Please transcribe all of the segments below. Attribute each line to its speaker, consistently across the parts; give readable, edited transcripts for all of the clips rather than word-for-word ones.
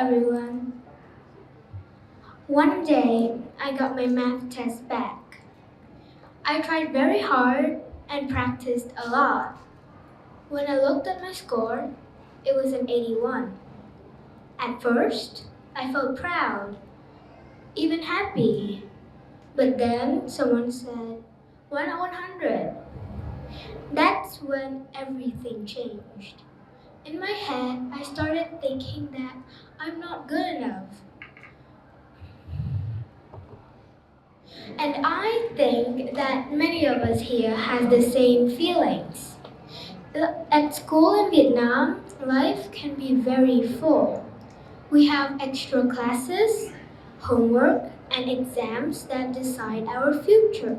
Speaker 1: everyone. One day, I got my math test back. I tried very hard and practiced a lot. When I looked at my score, it was an 81. At first, I felt proud, even happy. But then someone said, 100. That's when everything changed. In my head, I started thinking that I'm not good enough. And I think that many of us here have the same feelings. At school in Vietnam, life can be very full. We have extra classes, homework, and exams that decide our future.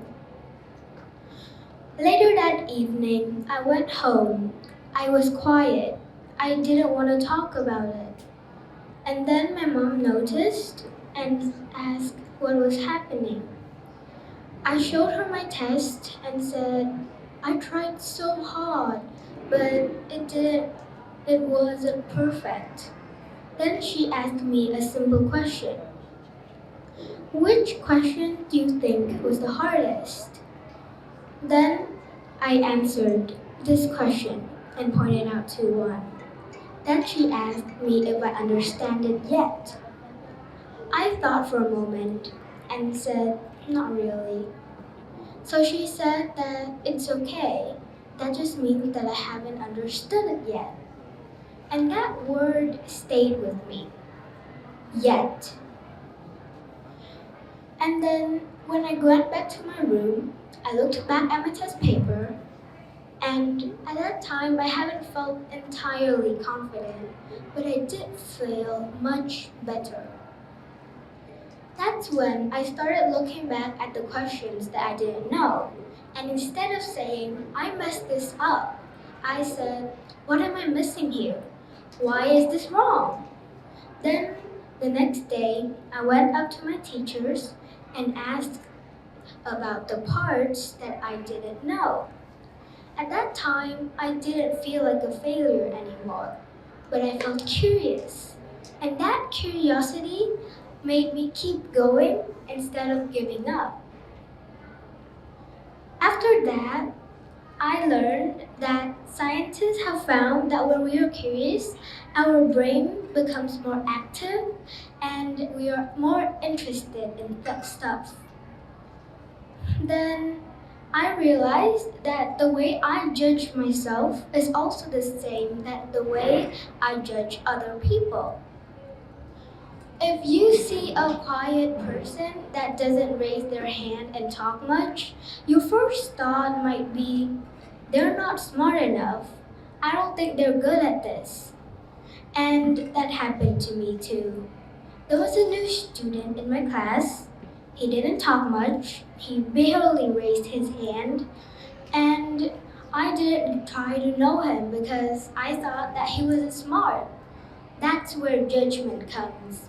Speaker 1: Later that evening, I went home. I was quiet. I didn't want to talk about it. And then my mom noticed and asked what was happening. I showed her my test and said, I tried so hard, but it wasn't perfect. Then she asked me a simple question. Which question do you think was the hardest? Then I answered this question and pointed out to one. Then she asked me if I understand it yet. I thought for a moment and said, not really. So she said that it's okay. That just means that I haven't understood it yet. And that word stayed with me. Yet. And then when I went back to my room, I looked back at my test paper, and at that time I haven't felt entirely confident, but I did feel much better. That's when I started looking back at the questions that I didn't know, and instead of saying, I messed this up, I said, what am I missing here? Why is this wrong? Then the next day, I went up to my teachers and asked about the parts that I didn't know. At that time, I didn't feel like a failure anymore, but I felt curious. And that curiosity made me keep going instead of giving up. After that, I learned that scientists have found that when we are curious, our brain becomes more active and we are more interested in that stuff. Then I realized that the way I judge myself is also the same as the way I judge other people. If you see a quiet person that doesn't raise their hand and talk much, your first thought might be, they're not smart enough. I don't think they're good at this. And that happened to me too. There was a new student in my class. He didn't talk much. He barely raised his hand. And I didn't try to know him because I thought that he wasn't smart. That's where judgment comes.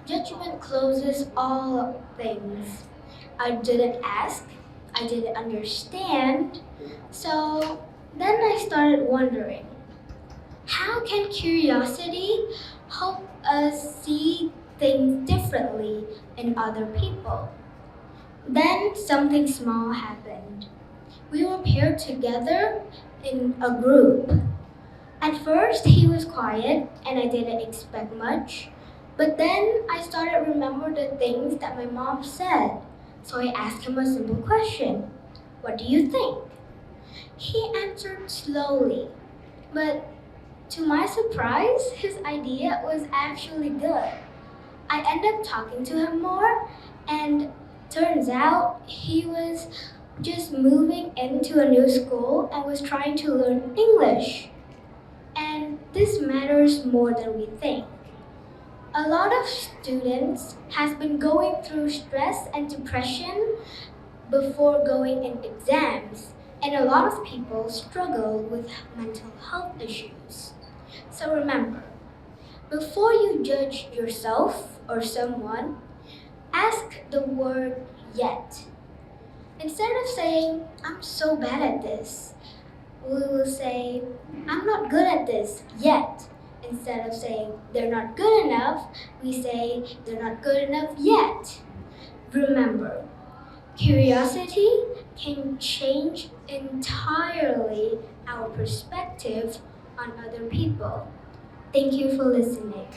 Speaker 1: Judgment closes all things. I didn't ask. I didn't understand. So then I started wondering, how can curiosity help us see things differently in other people? Then something small happened. We were paired together in a group. At first, he was quiet and I didn't expect much. But then I started remember the things that my mom said. So I asked him a simple question. What do you think? He answered slowly. But to my surprise, his idea was actually good. I ended up talking to him more, and turns out he was just moving into a new school and was trying to learn English. And this matters more than we think. A lot of students has been going through stress and depression before going in exams, and a lot of people struggle with mental health issues. So remember, before you judge yourself or someone, ask the word yet. Instead of saying, I'm so bad at this, we will say, I'm not good at this yet, Instead of saying they're not good enough, we say they're not good enough yet. Remember, curiosity can change entirely our perspective on other people. Thank you for listening.